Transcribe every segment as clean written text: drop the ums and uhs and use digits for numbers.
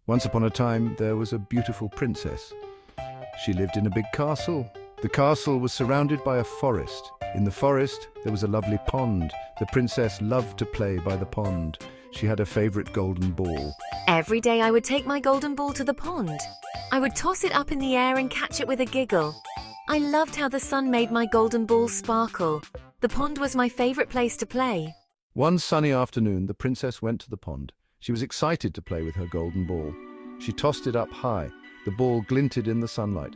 Once upon a time, there was a beautiful princess. She lived in a big castle. The castle was surrounded by a forest. In the forest, there was a lovely pond. The princess loved to play by the pond. She had a favorite golden ball. Every day I would take my golden ball to the pond. I would toss it up in the air and catch it with a giggle. I loved how the sun made my golden ball sparkle. The pond was my favorite place to play. One sunny afternoon, the princess went to the pond. She was excited to play with her golden ball. She tossed it up high. The ball glinted in the sunlight.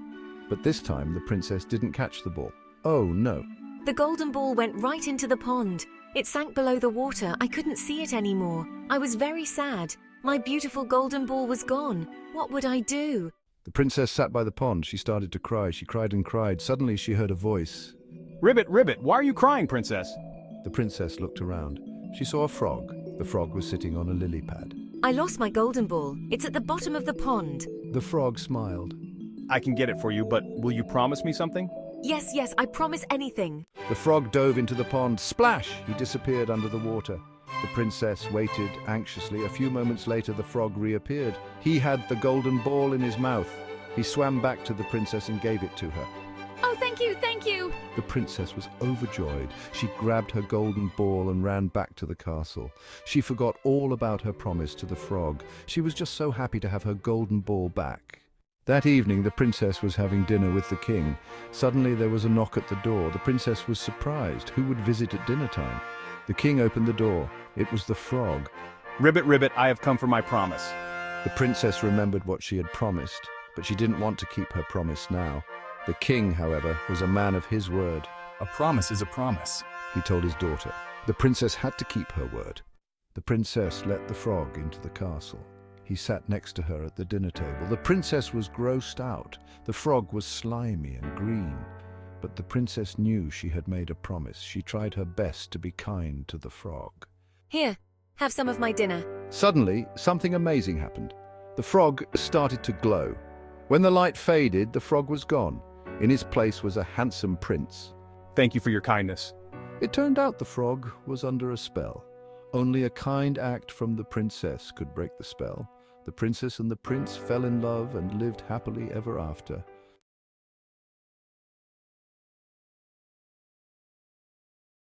But this time, the princess didn't catch the ball. Oh, no. The golden ball went right into the pond. It sank below the water. I couldn't see it anymore. I was very sad. My beautiful golden ball was gone. What would I do? The princess sat by the pond. She started to cry. She cried and cried. Suddenly, she heard a voice. Ribbit, Ribbit, why are you crying, princess? The princess looked around. She saw a frog. The frog was sitting on a lily pad. I lost my golden ball. It's at the bottom of the pond. The frog smiled. I can get it for you, but will you promise me something? Yes, I promise anything. The frog dove into the pond. Splash! He disappeared under the water. The princess waited anxiously. A few moments later, the frog reappeared. He had the golden ball in his mouth. He swam back to the princess and gave it to her. Oh, thank you, thank you. The princess was overjoyed. She grabbed her golden ball and ran back to the castle. She forgot all about her promise to the frog. She was just so happy to have her golden ball back. That evening, the princess was having dinner with the king. Suddenly, there was a knock at the door. The princess was surprised. Who would visit at dinner time? The king opened the door. It was the frog. Ribbit, Ribbit, I have come for my promise. The princess remembered what she had promised, but she didn't want to keep her promise now. The king, however, was a man of his word. A promise is a promise. He told his daughter. The princess had to keep her word. The princess let the frog into the castle. He sat next to her at the dinner table. The princess was grossed out. The frog was slimy and green. But the princess knew she had made a promise. She tried her best to be kind to the frog. Here, have some of my dinner. Suddenly, something amazing happened. The frog started to glow. When the light faded, the frog was gone. In his place was a handsome prince. Thank you for your kindness. It turned out the frog was under a spell. Only a kind act from the princess could break the spell. The princess and the prince fell in love and lived happily ever after.